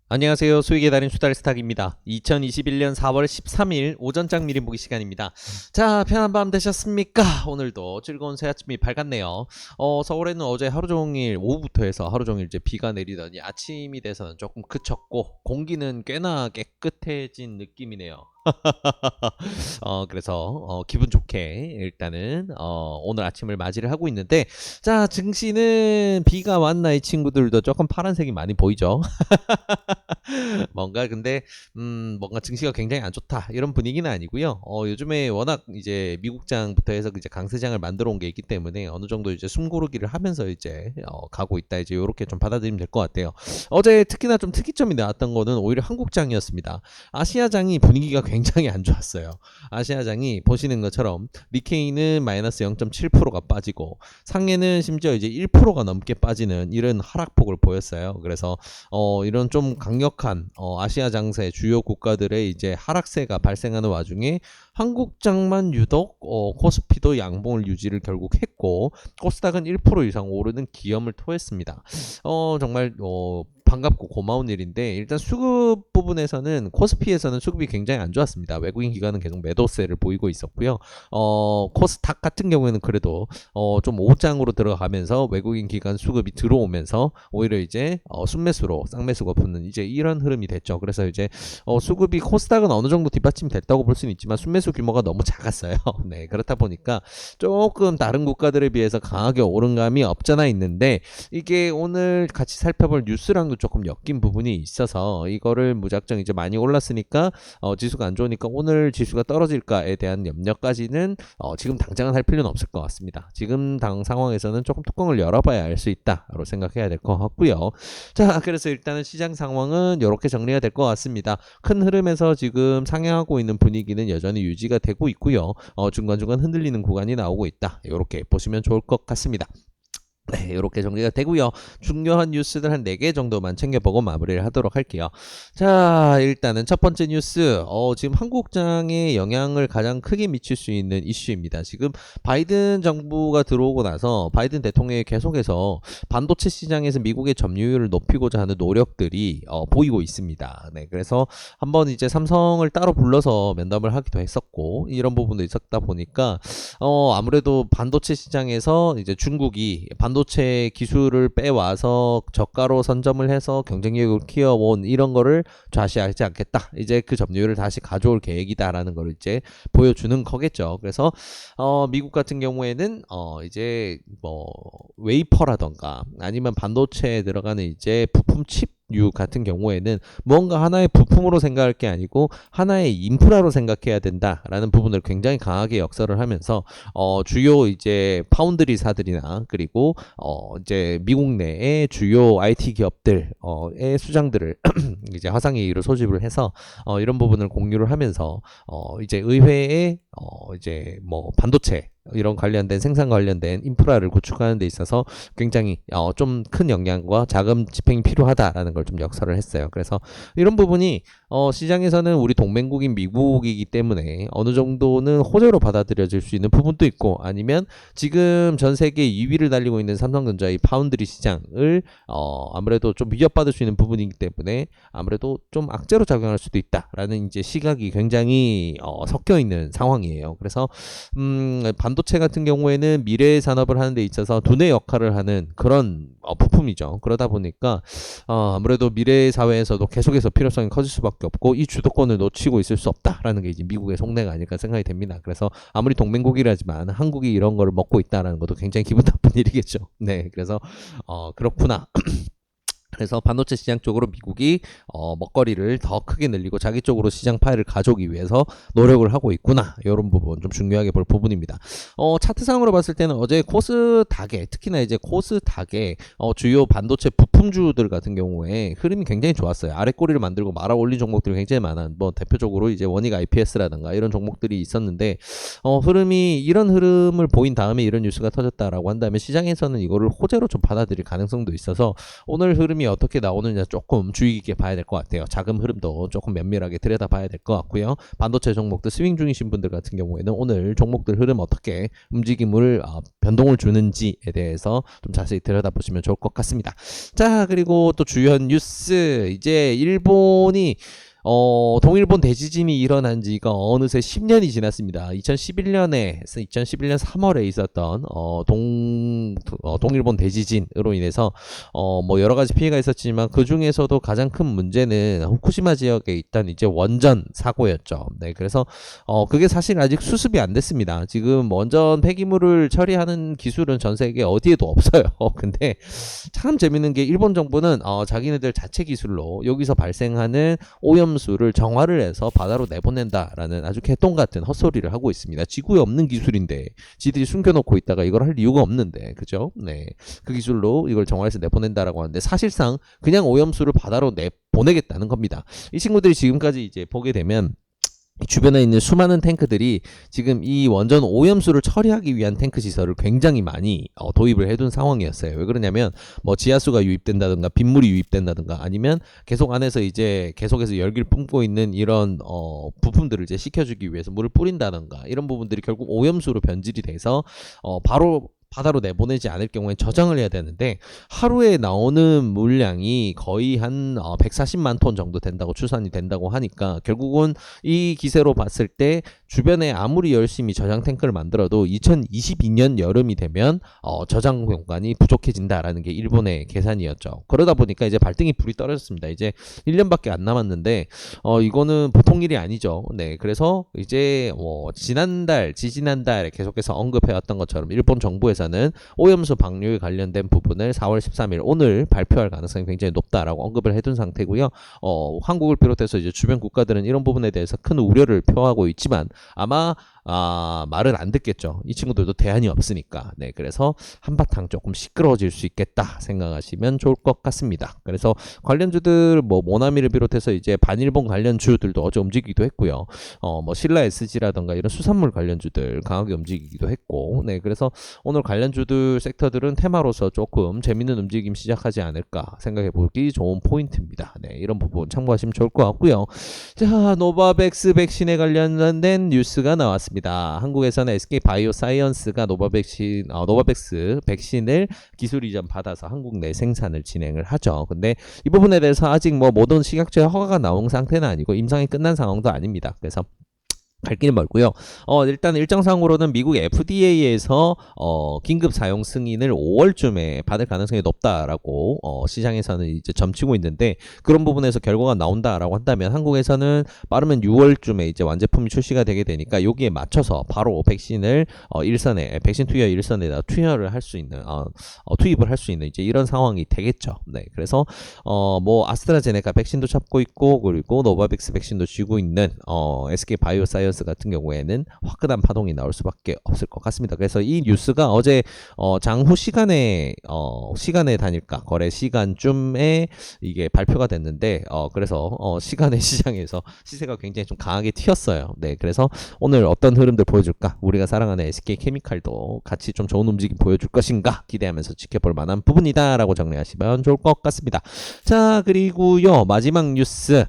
안녕하세요. 수익의 달인 수달스탁입니다. 2021년 4월 13일 오전장 미리 보기 시간입니다. 자, 편한 밤 되셨습니까? 오늘도 즐거운 새 아침이 밝았네요. 서울에는 어제 하루 종일 오후부터 해서 하루 종일 이제 비가 내리더니 아침이 돼서는 조금 그쳤고 공기는 꽤나 깨끗해진 느낌이네요. 그래서 기분 좋게 일단은 오늘 아침을 맞이를 하고 있는데, 자, 증시는 비가 왔나 이 친구들도 조금 파란색이 많이 보이죠. 뭔가 근데 뭔가 증시가 굉장히 안 좋다 이런 분위기는 아니고요. 요즘에 워낙 이제 미국장부터 해서 이제 강세장을 만들어 온 게 있기 때문에 어느 정도 이제 숨고르기를 하면서 이제 가고 있다, 이제 이렇게 좀 받아들이면 될 것 같아요. 어제 특히나 좀 특이점이 나왔던 거는 오히려 한국장이었습니다. 아시아장이 분위기가 굉장히 안 좋았어요. 아시아장이 보시는 것처럼 니케이는 마이너스 0.7%가 빠지고 상해는 심지어 이제 1%가 넘게 빠지는 이런 하락폭을 보였어요. 그래서 이런 좀 강력한 아시아 장세 주요 국가들의 이제 하락세가 발생하는 와중에 한국장만 유독 코스피도 양봉을 유지를 결국 했고 코스닥은 1% 이상 오르는 기염을 토했습니다. 정말 반갑고 고마운 일인데, 일단 수급 부분에서는 코스피에서는 수급이 굉장히 안 좋았습니다. 외국인 기관은 계속 매도세를 보이고 있었고요. 코스닥 같은 경우에는 그래도 좀 오장으로 들어가면서 외국인 기관 수급이 들어오면서 오히려 이제 순매수로 쌍매수가 붙는 이제 이런 흐름이 됐죠. 그래서 이제 수급이 코스닥은 어느 정도 뒷받침이 됐다고 볼 수는 있지만 순매수 규모가 너무 작았어요. 네, 그렇다 보니까 조금 다른 국가들에 비해서 강하게 오른 감이 없잖아 있는데, 이게 오늘 같이 살펴볼 뉴스랑도 조금 엮인 부분이 있어서 이거를 무작정 이제 많이 올랐으니까 지수가 안 좋으니까 오늘 지수가 떨어질까에 대한 염려까지는 지금 당장은 할 필요는 없을 것 같습니다. 지금 당 상황에서는 조금 뚜껑을 열어봐야 알 수 있다로 생각해야 될 것 같고요. 자, 그래서 일단은 시장 상황은 이렇게 정리가 될 것 같습니다. 큰 흐름에서 지금 상향하고 있는 분위기는 여전히 유지가 되고 있고요. 중간중간 흔들리는 구간이 나오고 있다, 이렇게 보시면 좋을 것 같습니다. 네, 이렇게 정리가 되고요. 중요한 뉴스들 한 4개 정도만 챙겨보고 마무리를 하도록 할게요. 자, 일단은 첫 번째 뉴스, 지금 한국장에 영향을 가장 크게 미칠 수 있는 이슈입니다. 지금 바이든 정부가 들어오고 나서 바이든 대통령이 계속해서 반도체 시장에서 미국의 점유율을 높이고자 하는 노력들이 보이고 있습니다. 네, 그래서 한번 이제 삼성을 따로 불러서 면담을 하기도 했었고 이런 부분도 있었다 보니까 아무래도 반도체 시장에서 이제 중국이 반도체 기술을 빼와서 저가로 선점을 해서 경쟁력을 키워온 이런 거를 좌시하지 않겠다, 이제 그 점유율을 다시 가져올 계획이다라는 걸 이제 보여주는 거겠죠. 그래서 미국 같은 경우에는 이제 뭐 웨이퍼라던가 아니면 반도체에 들어가는 이제 부품 칩 같은 경우에는 뭔가 하나의 부품으로 생각할 게 아니고 하나의 인프라로 생각해야 된다라는 부분을 굉장히 강하게 역설을 하면서 주요 이제 파운드리사들이나 그리고 이제 미국 내의 주요 IT 기업들의 수장들을 이제 화상회의로 소집을 해서 이런 부분을 공유를 하면서 이제 의회에 이제 뭐 반도체 이런 관련된 생산 관련된 인프라를 구축하는 데 있어서 굉장히 좀 큰 역량과 자금 집행이 필요하다라는 걸 좀 역설을 했어요. 그래서 이런 부분이 시장에서는 우리 동맹국인 미국이기 때문에 어느 정도는 호재로 받아들여질 수 있는 부분도 있고, 아니면 지금 전 세계 2위를 달리고 있는 삼성전자의 파운드리 시장을 아무래도 좀 위협받을 수 있는 부분이기 때문에 아무래도 좀 악재로 작용할 수도 있다라는 이제 시각이 굉장히 섞여 있는 상황이에요. 그래서 반도체 같은 경우에는 미래의 산업을 하는 데 있어서 두뇌 역할을 하는 그런 부품이죠. 그러다 보니까 아무래도 미래의 사회에서도 계속해서 필요성이 커질 수밖에 없고 이 주도권을 놓치고 있을 수 없다라는 게 이제 미국의 속내가 아닐까 생각이 됩니다. 그래서 아무리 동맹국이라지만 한국이 이런 거를 먹고 있다라는 것도 굉장히 기분 나쁜 일이겠죠. 네, 그래서 그렇구나. 그래서 반도체 시장 쪽으로 미국이 먹거리를 더 크게 늘리고 자기 쪽으로 시장 파일을 가져오기 위해서 노력을 하고 있구나, 이런 부분 좀 중요하게 볼 부분입니다. 차트상으로 봤을 때는 어제 코스닥에, 특히나 이제 코스닥의 주요 반도체 부품주들 같은 경우에 흐름이 굉장히 좋았어요. 아래 꼬리를 만들고 말아 올린 종목들이 굉장히 많아. 뭐 대표적으로 이제 원익 IPS라든가 이런 종목들이 있었는데 흐름이 이런 흐름을 보인 다음에 이런 뉴스가 터졌다라고 한다면 시장에서는 이거를 호재로 좀 받아들일 가능성도 있어서 오늘 흐름이 흐름이 어떻게 나오느냐 조금 주의 깊게 봐야 될 것 같아요. 자금 흐름도 조금 면밀하게 들여다봐야 될 것 같고요. 반도체 종목들 스윙 중이신 분들 같은 경우에는 오늘 종목들 흐름 어떻게 움직임을 변동을 주는지에 대해서 좀 자세히 들여다보시면 좋을 것 같습니다. 자, 그리고 또 주요한 뉴스, 이제 일본이 동일본 대지진이 일어난 지가 어느새 10년이 지났습니다. 2011년 3월에 있었던 동일본 대지진으로 인해서 뭐 여러 가지 피해가 있었지만 그 중에서도 가장 큰 문제는 후쿠시마 지역에 있던 이제 원전 사고였죠. 네, 그래서 그게 사실 아직 수습이 안 됐습니다. 지금 원전 폐기물을 처리하는 기술은 전 세계 어디에도 없어요. 근데 참 재밌는 게 일본 정부는 자기네들 자체 기술로 여기서 발생하는 오염 수를 정화를 해서 바다로 내보낸다라는 아주 개똥 같은 헛소리를 하고 있습니다. 지구에 없는 기술인데 지들이 숨겨놓고 있다가 이걸 할 이유가 없는데, 그죠? 네, 그 기술로 이걸 정화해서 내보낸다라고 하는데 사실상 그냥 오염수를 바다로 내보내겠다는 겁니다. 이 친구들이 지금까지 이제 보게 되면 주변에 있는 수많은 탱크들이 지금 이 원전 오염수를 처리하기 위한 탱크 시설을 굉장히 많이 도입을 해둔 상황이었어요. 왜 그러냐면 뭐 지하수가 유입된다든가 빗물이 유입된다든가 아니면 계속 안에서 이제 계속해서 열기를 뿜고 있는 이런 부품들을 이제 식혀주기 위해서 물을 뿌린다든가 이런 부분들이 결국 오염수로 변질이 돼서 바로 바다로 내보내지 않을 경우에 저장을 해야 되는데 하루에 나오는 물량이 거의 한 140만 톤 정도 된다고 추산이 된다고 하니까 결국은 이 기세로 봤을 때 주변에 아무리 열심히 저장 탱크를 만들어도 2022년 여름이 되면 저장 공간이 부족해진다라는 게 일본의 계산이었죠. 그러다 보니까 이제 발등에 불이 떨어졌습니다. 이제 1년밖에 안 남았는데 이거는 보통 일이 아니죠. 네, 그래서 이제 지지난달 계속해서 언급해왔던 것처럼 일본 정부에서 는 오염수 방류에 관련된 부분을 4월 13일 오늘 발표할 가능성이 굉장히 높다라고 언급을 해둔 상태고요. 한국을 비롯해서 이제 주변 국가들은 이런 부분에 대해서 큰 우려를 표하고 있지만 아마 말은 안 듣겠죠. 이 친구들도 대안이 없으니까. 네, 그래서 한바탕 조금 시끄러워질 수 있겠다 생각하시면 좋을 것 같습니다. 그래서 관련주들 뭐 모나미를 비롯해서 이제 반일본 관련주들도 어제 움직이기도 했고요. 뭐 신라 SG라던가 이런 수산물 관련주들 강하게 움직이기도 했고, 네, 그래서 오늘 관련주들 섹터들은 테마로서 조금 재밌는 움직임 시작하지 않을까 생각해 보기 좋은 포인트입니다. 네, 이런 부분 참고하시면 좋을 것 같고요. 자, 노바백스 백신에 관련된 뉴스가 나왔습니다. 한국에서는 SK 바이오사이언스가 노바백스 백신을 기술 이전 받아서 한국 내 생산을 진행을 하죠. 근데 이 부분에 대해서 아직 뭐 모든 식약처의 허가가 나온 상태는 아니고 임상이 끝난 상황도 아닙니다. 그래서 갈 길은 멀고요. 일단 일정상으로는 미국 FDA에서 긴급 사용 승인을 5월쯤에 받을 가능성이 높다라고 시장에서는 이제 점치고 있는데 그런 부분에서 결과가 나온다라고 한다면 한국에서는 빠르면 6월쯤에 이제 완제품이 출시가 되게 되니까 여기에 맞춰서 바로 백신을 백신 투여 일선에다 투입을 할 수 있는 이제 이런 상황이 되겠죠. 네, 그래서 뭐 아스트라제네카 백신도 잡고 있고 그리고 노바백스 백신도 쥐고 있는 SK 바이오사이언스 같은 경우에는 화끈한 파동이 나올 수밖에 없을 것 같습니다. 그래서 이 뉴스가 어제 장후 시간에 단일가 거래 시간쯤에 이게 발표가 됐는데 그래서 시간의 시장에서 시세가 굉장히 좀 강하게 튀었어요. 네, 그래서 오늘 어떤 흐름들 보여줄까? 우리가 사랑하는 SK케미칼도 같이 좀 좋은 움직임 보여줄 것인가 기대하면서 지켜볼 만한 부분이다라고 정리하시면 좋을 것 같습니다. 자, 그리고요 마지막 뉴스.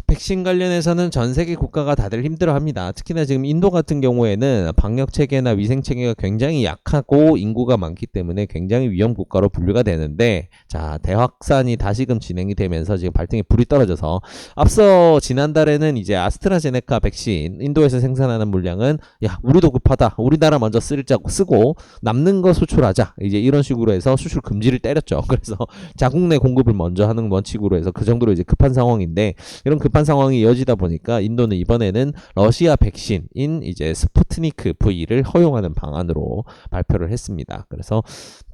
백신 관련해서는 전 세계 국가가 다들 힘들어합니다. 특히나 지금 인도 같은 경우에는 방역 체계나 위생 체계가 굉장히 약하고 인구가 많기 때문에 굉장히 위험 국가로 분류가 되는데 자, 대확산이 다시금 진행이 되면서 지금 발등에 불이 떨어져서 앞서 지난달에는 이제 아스트라제네카 백신 인도에서 생산하는 물량은 야, 우리도 급하다. 우리나라 먼저 쓰고 남는 거 수출하자. 이제 이런 식으로 해서 수출 금지를 때렸죠. 그래서 자국 내 공급을 먼저 하는 원칙으로 해서 그 정도로 이제 급한 상황인데 이런 급한 상황이 이어지다 보니까 인도는 이번에는 러시아 백신인 이제 스푸트니크 V를 허용하는 방안으로 발표를 했습니다. 그래서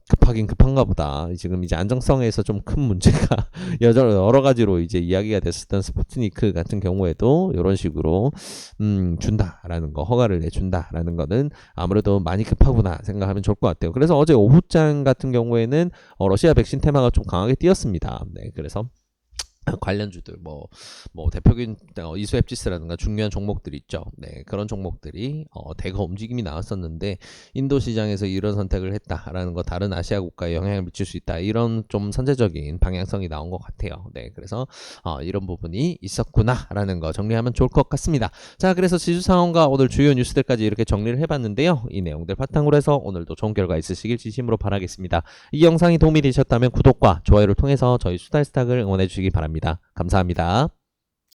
급하긴 급한가 보다. 지금 이제 안정성에서 좀 큰 문제가 여러 가지로 이제 이야기가 됐었던 스푸트니크 같은 경우에도 이런 식으로 준다라는 거, 허가를 내준다라는 거는 아무래도 많이 급하구나 생각하면 좋을 것 같아요. 그래서 어제 오후장 같은 경우에는 러시아 백신 테마가 좀 강하게 띄었습니다. 네, 그래서 관련주들 뭐 대표적인 이수앱지스라든가 중요한 종목들이 있죠. 네, 그런 종목들이 대거 움직임이 나왔었는데 인도 시장에서 이런 선택을 했다라는 거 다른 아시아 국가에 영향을 미칠 수 있다. 이런 좀 선제적인 방향성이 나온 것 같아요. 네, 그래서 이런 부분이 있었구나라는 거 정리하면 좋을 것 같습니다. 자, 그래서 지수 상황과 오늘 주요 뉴스들까지 이렇게 정리를 해봤는데요. 이 내용들 바탕으로 해서 오늘도 좋은 결과 있으시길 진심으로 바라겠습니다. 이 영상이 도움이 되셨다면 구독과 좋아요를 통해서 저희 수달스탁을 응원해 주시기 바랍니다. 감사합니다.